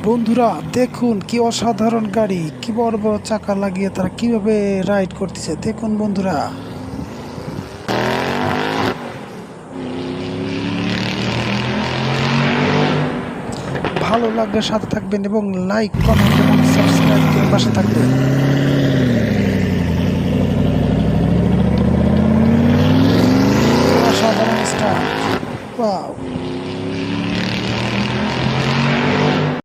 বন্ধুরা দেখুন কি অসাধারণ গাড়ি, কি বড় বড় চাকা লাগিয়ে তারা কিভাবে রাইড করতেছে দেখুন বন্ধুরা। ভালো লাগলে সাথে থাকবেন এবং লাইক কমেন্ট এবং সাবস্ক্রাইব করে পাশে থাকবেন।